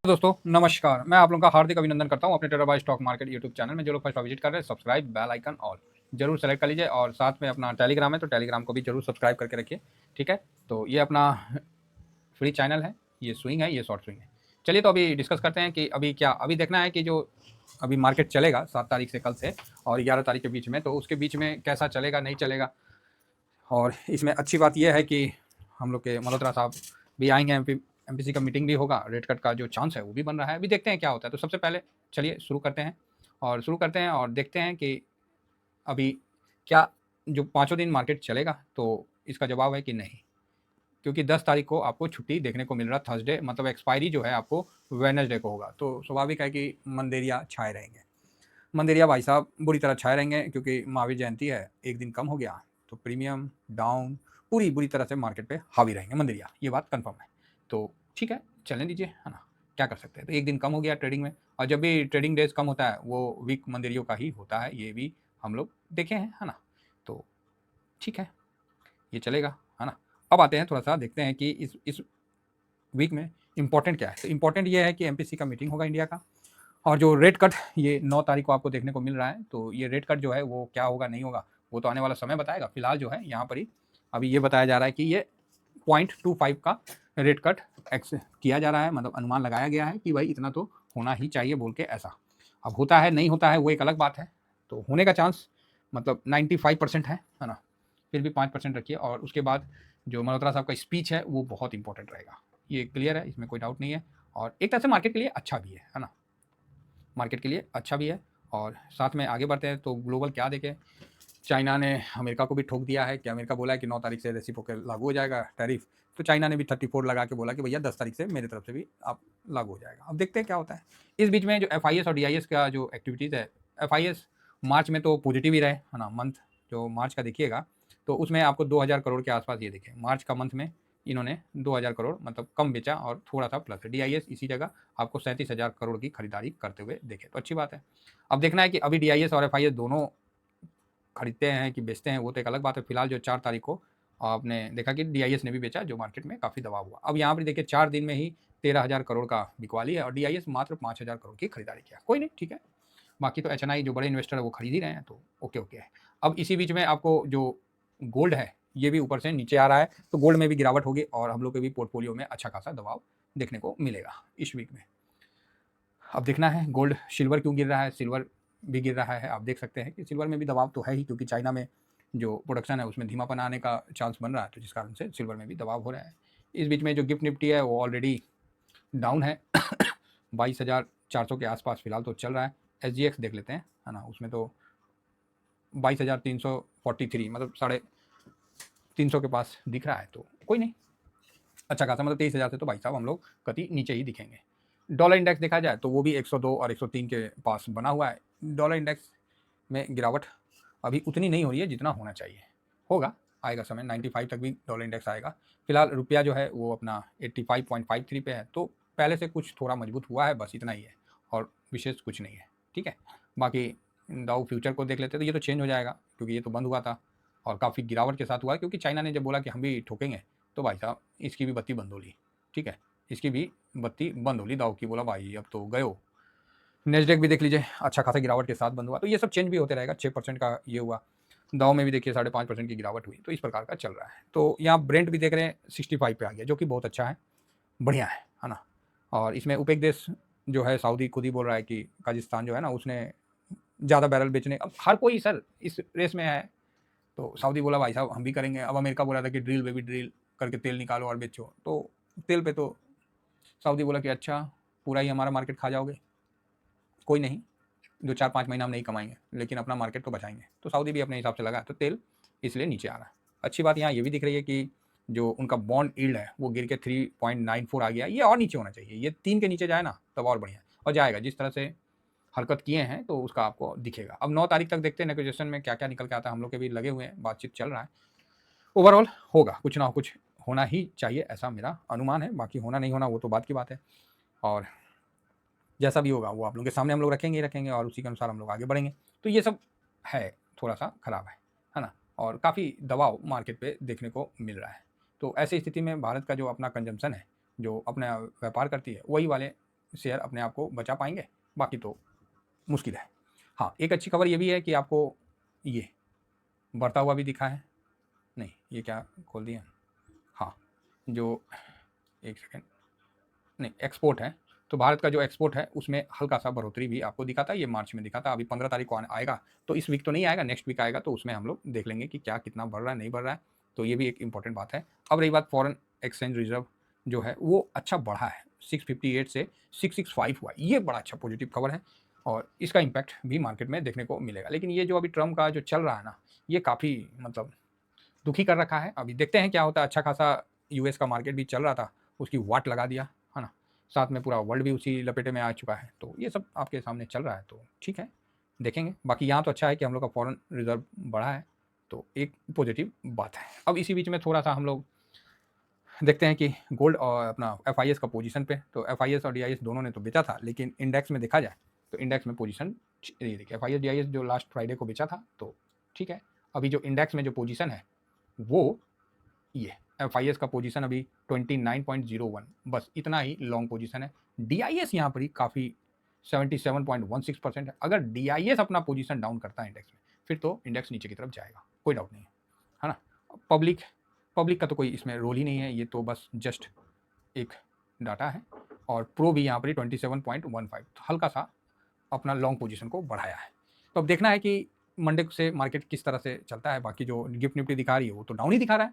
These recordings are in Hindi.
दोस्तों नमस्कार, मैं आप लोगों का हार्दिक अभिनंदन करता हूं अपने trader by stock market YouTube channel में। जो लोग फर्स्ट बार विजिट कर रहे हैं, सब्सक्राइब बेल आइकन ऑल जरूर सेलेक्ट कर लीजिए और साथ में अपना टेलीग्राम है तो टेलीग्राम को भी जरूर सब्सक्राइब करके रखिए। ठीक है, तो ये अपना फ्री चैनल है, ये स्विंग है, ये शॉर्ट स्विंग है। चलिए तो अभी डिस्कस करते हैं कि अभी देखना है कि जो अभी मार्केट चलेगा 7 तारीख से कल से और 11 तारीख के बीच में, तो उसके बीच में कैसा चलेगा नहीं चलेगा। और इसमें अच्छी बात यह है कि हम लोग के मल्होत्रा साहब भी आएंगे, एमपीसी का मीटिंग भी होगा, रेट कट का जो चांस है वो भी बन रहा है। अभी देखते हैं क्या होता है। तो सबसे पहले चलिए शुरू करते हैं और देखते हैं कि अभी क्या जो पाँचों दिन मार्केट चलेगा तो इसका जवाब है कि नहीं, क्योंकि 10 तारीख को आपको छुट्टी देखने को मिल रहा, थर्सडे, मतलब एक्सपायरी जो है आपको वेडनेसडे को होगा। तो स्वाभाविक है कि मंदेरिया छाए रहेंगे। मंदेरिया भाई साहब बुरी तरह छाए रहेंगे क्योंकि महावीर जयंती है, एक दिन कम हो गया तो प्रीमियम डाउन पूरी बुरी तरह से मार्केट पे हावी रहेंगे मंदेरिया, ये बात कंफर्म है। तो ठीक है, चलने दीजिए, है ना, क्या कर सकते हैं। तो एक दिन कम हो गया ट्रेडिंग में, और जब भी ट्रेडिंग डेज कम होता है वो वीक मंदेरियों का ही होता है, ये भी हम लोग देखे हैं, है ना। तो ठीक है, ये चलेगा, है ना। अब आते हैं, थोड़ा सा देखते हैं कि इस वीक में इंपॉर्टेंट क्या है। तो इंपॉर्टेंट ये है कि एमपीसी का मीटिंग होगा इंडिया का, और जो रेट कट ये 9 तारीख को आपको देखने को मिल रहा है। तो ये रेट कट जो है वो क्या होगा नहीं होगा वो तो आने वाला समय बताएगा। फिलहाल जो है यहाँ पर ही अभी ये बताया जा रहा है कि ये 0.25 का रेट कट एक्स किया जा रहा है, मतलब अनुमान लगाया गया है कि भाई इतना तो होना ही चाहिए बोल के। ऐसा अब होता है नहीं होता है वो एक अलग बात है। तो होने का चांस मतलब 95% है ना। फिर भी 5% रखिए, और उसके बाद जो मल्होत्रा साहब का स्पीच है वो बहुत इंपॉर्टेंट रहेगा, ये क्लियर है, इसमें कोई डाउट नहीं है। और एक तरह से मार्केट के लिए अच्छा भी है ना, मार्केट के लिए अच्छा भी है। और साथ में आगे बढ़ते हैं तो ग्लोबल क्या देखें। चाइना ने अमेरिका को भी ठोक दिया है कि अमेरिका बोला है कि 9 तारीख से रेसिप्रोकल लागू हो जाएगा टैरिफ, तो चाइना ने भी 34 लगा के बोला कि भैया 10 तारीख से मेरी तरफ से भी आप लागू हो जाएगा। अब देखते हैं क्या होता है। इस बीच में जो एफ और डी का जो एक्टिविटीज़ है, एफ मार्च में तो पॉजिटिव ही रहे, है ना। मंथ जो मार्च का देखिएगा तो उसमें आपको 2000 करोड़ के आसपास ये दिखे। मार्च का मंथ में इन्होंने 2000 करोड़ मतलब कम बेचा और थोड़ा सा प्लस। डी इसी जगह आपको 37,000 करोड़ की खरीदारी करते हुए देखे, तो अच्छी बात है। अब देखना है कि अभी डी और एफ दोनों खरीदते हैं कि बेचते हैं, वो तो एक अलग बात है। फिलहाल जो 4 तारीख को आपने देखा कि डी ने भी बेचा, जो मार्केट में काफ़ी दबाव हुआ। अब यहाँ पर देखिए 4 दिन में ही 13,000 करोड़ का बिकवाली है और डी मात्र 5,000 करोड़ की खरीदारी किया। कोई नहीं, ठीक है। बाकी तो एच जो बड़े इन्वेस्टर है वो खरीद ही रहे हैं, तो ओके ओके है। अब इसी बीच में आपको जो गोल्ड है ये भी ऊपर से नीचे आ रहा है, तो गोल्ड में भी गिरावट होगी और हम लोग के भी पोर्टफोलियो में अच्छा खासा दबाव देखने को मिलेगा इस वीक में। अब देखना है गोल्ड, सिल्वर क्यों गिर रहा है। सिल्वर भी गिर रहा है, आप देख सकते हैं कि सिल्वर में भी दबाव तो है ही, क्योंकि चाइना में जो प्रोडक्शन है उसमें धीमापन आने का चांस बन रहा है, तो जिस कारण से सिल्वर में भी दबाव हो रहा है। इस बीच में जो गिफ्ट निफ्टी है वो ऑलरेडी डाउन है 22,400 के आसपास फिलहाल तो चल रहा है। एस देख लेते हैं, है ना, उसमें तो 22,343 मतलब 350 के पास दिख रहा है, तो कोई नहीं, अच्छा खासा, मतलब 23,000 से तो भाई साहब हम लोग कति नीचे ही दिखेंगे। डॉलर इंडेक्स देखा जाए तो वो भी 102 और 103 के पास बना हुआ है। डॉलर इंडेक्स में गिरावट अभी उतनी नहीं हो रही है जितना होना चाहिए, होगा, आएगा समय, 95 तक भी डॉलर इंडेक्स आएगा। फिलहाल रुपया जो है वो अपना 85.53 पे है, तो पहले से कुछ थोड़ा मजबूत हुआ है, बस इतना ही है और विशेष कुछ नहीं है, ठीक है। बाकी डाउ फ्यूचर को देख लेते तो ये तो चेंज हो जाएगा, क्योंकि ये तो बंद हुआ था और काफ़ी गिरावट के साथ हुआ है, क्योंकि चाइना ने जब बोला कि हम भी ठोकेंगे तो भाई साहब इसकी भी बत्ती बंद हो ली, ठीक है, इसकी भी बत्ती बंद हो ली। दाऊ की बोला भाई अब तो गए हो। नेस्डेक भी देख लीजिए, अच्छा खासा गिरावट के साथ बंद हुआ, तो ये सब चेंज भी होते रहेगा। 6% का ये हुआ, दाव में भी देखिए 5.5% की गिरावट हुई, तो इस प्रकार का चल रहा है। तो यहाँ ब्रेंट भी देख रहे हैं 65 पे आ गया, जो कि बहुत अच्छा है, बढ़िया है ना। और इसमें उपेक देश जो है सऊदी खुद ही बोल रहा है कि काजिस्तान जो है ना उसने ज़्यादा बैरल बेचने, अब हर कोई सर इस रेस में है, तो सऊदी बोला भाई साहब हम भी करेंगे। अब अमेरिका बोला था कि ड्रिल बेबी ड्रिल करके तेल निकालो और बेचो, तो तेल पे तो सऊदी बोला कि अच्छा पूरा ही हमारा मार्केट खा जाओगे, कोई नहीं, जो 4-5 महीना हम नहीं कमाएंगे लेकिन अपना मार्केट तो बचाएंगे। तो सऊदी भी अपने हिसाब से लगा, तो तेल इसलिए नीचे आ रहा है। अच्छी बात यहाँ ये भी दिख रही है कि जो उनका बॉन्ड यील्ड है वो गिर के 3.94 आ गया, ये और नीचे होना चाहिए, ये 3 के नीचे जाए ना तब और बढ़िया, और जाएगा। जिस तरह से हरकत किए हैं तो उसका आपको दिखेगा। अब 9 तारीख तक देखते हैं नेगोशिएशन में क्या क्या निकल के आता है, हम लोग के भी लगे हुए हैं, बातचीत चल रहा है। ओवरऑल होगा, कुछ ना कुछ होना ही चाहिए, ऐसा मेरा अनुमान है। बाकी होना नहीं होना वो तो बात की बात है, और जैसा भी होगा वो आप लोगों के सामने हम लोग रखेंगे ही रखेंगे, और उसी के अनुसार हम लोग आगे बढ़ेंगे। तो ये सब है, थोड़ा सा खराब है ना, और काफ़ी दबाव मार्केट पे देखने को मिल रहा है। तो ऐसी स्थिति में भारत का जो अपना कंजम्पशन है, जो अपना व्यापार करती है, वही वाले शेयर अपने आप को बचा पाएंगे, बाकी तो मुश्किल है। हाँ, एक अच्छी खबर ये भी है कि आपको ये बढ़ता हुआ भी दिखा है, नहीं ये क्या खोल दिया, हाँ जो एक सेकेंड, नहीं एक्सपोर्ट है, तो भारत का जो एक्सपोर्ट है उसमें हल्का सा बढ़ोतरी भी आपको दिखा था, ये मार्च में दिखा था। अभी 15 तारीख को आएगा, तो इस वीक तो नहीं आएगा, नेक्स्ट वीक आएगा, तो उसमें हम लोग देख लेंगे कि क्या कितना बढ़ रहा है नहीं बढ़ रहा है, तो ये भी एक इंपॉर्टेंट बात है। अब रही बात फॉरेन एक्सचेंज रिजर्व जो है वो अच्छा बढ़ा है, 658 से 665 हुआ, ये बड़ा अच्छा पॉजिटिव खबर है और इसका इम्पैक्ट भी मार्केट में देखने को मिलेगा। लेकिन ये जो अभी ट्रम्प का जो चल रहा है ना, ये काफ़ी मतलब दुखी कर रखा है। अभी देखते हैं क्या होता है। अच्छा खासा यूएस का मार्केट भी चल रहा था, उसकी वाट लगा दिया है ना, साथ में पूरा वर्ल्ड भी उसी लपेटे में आ चुका है, तो ये सब आपके सामने चल रहा है, तो ठीक है देखेंगे। बाकी यहाँ तो अच्छा है कि हम लोग का फॉरेन रिजर्व बढ़ा है, तो एक पॉजिटिव बात है। अब इसी बीच में थोड़ा सा हम लोग देखते हैं कि गोल्ड और अपना एफ का पोजीशन पे, तो एफ और डी दोनों ने तो बेचा था, लेकिन इंडेक्स में देखा जाए तो इंडेक्स में पोजीशन ये देखिए, एफ डी जो लास्ट फ्राइडे को बेचा था, तो ठीक है। अभी जो इंडेक्स में जो पोजीशन है वो ये एफ का पोजीशन अभी 29.01, बस इतना ही लॉन्ग पोजीशन है। डी यहाँ पर ही काफ़ी 77.16% है। अगर डी अपना पोजीशन डाउन करता है इंडेक्स में, फिर तो इंडेक्स नीचे की तरफ जाएगा, कोई डाउट नहीं है ना। पब्लिक का तो कोई इसमें रोल ही नहीं है, ये तो बस जस्ट एक डाटा है। और प्रो भी यहाँ पर ही 27.15, हल्का सा अपना लॉन्ग पोजीशन को बढ़ाया है। तो अब देखना है कि मंडे से मार्केट किस तरह से चलता है। बाकी जो गिफ्ट निफ्टी दिखा रही है वो तो डाउन ही दिखा रहा है,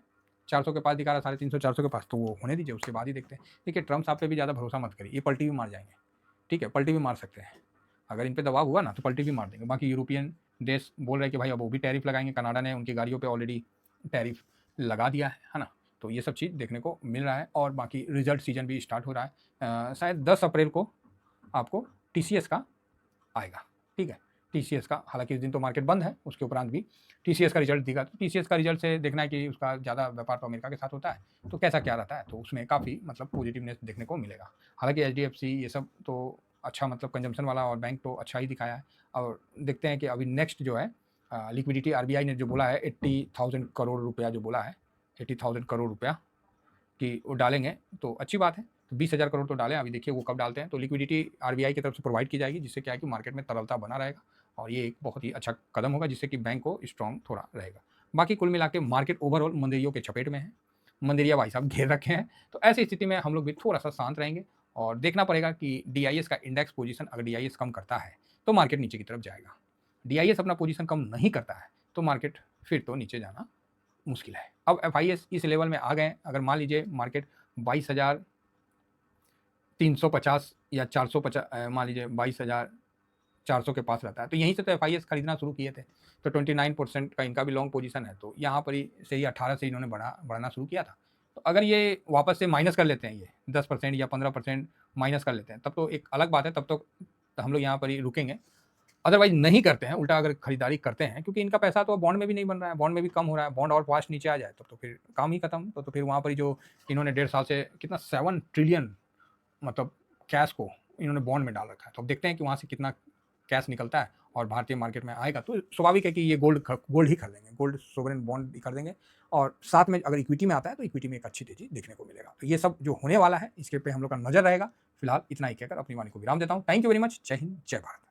400 के पास दिखा रहा है, 350 400 के पास, तो वो होने दीजिए, उसके बाद ही देखते हैं। देखिए ट्रम्प साहब पे भी ज़्यादा भरोसा मत करिए, ये पलटी भी मार जाएंगे, ठीक है, पलटी भी मार सकते हैं। अगर इन पर दबाव हुआ ना तो पलटी भी मार देंगे। बाकी यूरोपियन देश बोल रहे हैं कि भाई अब वो भी टैरिफ लगाएंगे, कनाडा ने उनकी गाड़ियों पर ऑलरेडी टैरिफ लगा दिया है ना, तो ये सब चीज़ देखने को मिल रहा है। और बाकी रिजल्ट सीजन भी स्टार्ट हो रहा है, शायद 10 अप्रैल को आपको TCS का आएगा, ठीक है, TCS का। हालांकि इस दिन तो मार्केट बंद है, उसके उपरांत भी TCS का रिजल्ट दिखा, तो TCS का रिजल्ट से देखना है कि उसका ज़्यादा व्यापार तो अमेरिका के साथ होता है, तो कैसा क्या रहता है, तो उसमें काफ़ी मतलब पॉजिटिवनेस देखने को मिलेगा। हालांकि HDFC ये सब तो अच्छा मतलब कंजम्पशन वाला और बैंक तो अच्छा ही दिखाया है। और देखते हैं कि अभी नेक्स्ट जो है लिक्विडिटी RBI ने जो बोला है 80,000 करोड़ रुपया जो बोला है, 80,000 करोड़ रुपया कि वो डालेंगे, तो अच्छी बात है। तो 20,000 करोड़ तो डालें, अभी देखिए वो कब डालते हैं। तो लिक्विडिटी RBI की तरफ से प्रोवाइड की जाएगी, जिससे क्या है कि मार्केट में तरलता बना रहेगा, और ये एक बहुत ही अच्छा कदम होगा, जिससे कि बैंक को स्ट्रॉन्ग थोड़ा रहेगा। बाकी कुल मिला के मार्केट ओवरऑल मंदिरियों के चपेट में है, मंदिरिया भाई साहब घेर रखे हैं, तो ऐसी स्थिति में हम लोग भी थोड़ा सा शांत रहेंगे और देखना पड़ेगा कि DIS का इंडेक्स पोजीशन, अगर DIS कम करता है तो मार्केट नीचे की तरफ जाएगा, DIS अपना पोजीशन कम नहीं करता है तो मार्केट फिर तो नीचे जाना मुश्किल है। अब FIS इस लेवल में आ गए, अगर मान लीजिए मार्केट 22,350 या 450, मान लीजिए 22,400 के पास रहता है, तो यहीं से तो FIS खरीदना शुरू किए थे, तो 29% का इनका भी लॉन्ग पोजीशन है, तो यहाँ पर ही से ही 18 से इन्होंने बढ़ाना शुरू किया था। तो अगर ये वापस से माइनस कर लेते हैं, ये 10% या 15% माइनस कर लेते हैं, तब तो एक अलग बात है, तब तो हम लोग यहाँ पर ही रुकेंगे। अदरवाइज नहीं करते हैं, उल्टा अगर खरीदारी करते हैं, क्योंकि इनका पैसा तो बॉन्ड में भी नहीं बन रहा है, बॉन्ड में भी कम हो रहा है, बॉन्ड और फास्ट नीचे आ जाए तो फिर काम ही खत्म। तो फिर वहाँ पर जो इन्होंने 1.5 साल से कितना 7 ट्रिलियन मतलब कैश को इन्होंने बॉन्ड में डाल रखा है, तो अब देखते हैं कि वहाँ से कितना कैश निकलता है और भारतीय मार्केट में आएगा, तो स्वाभाविक है कि ये गोल्ड ही खरीदेंगे, गोल्ड सोवरेन बॉन्ड ही खरीदेंगे। और साथ में अगर इक्विटी में आता है तो इक्विटी में एक अच्छी तेजी देखने को मिलेगा। तो ये सब जो होने वाला है इसके पे हम लोग का नजर रहेगा। फिलहाल इतना ही कहकर अपनी वाणी को विराम देता हूँ। Thank you very much. जय हिंद, जय भारत।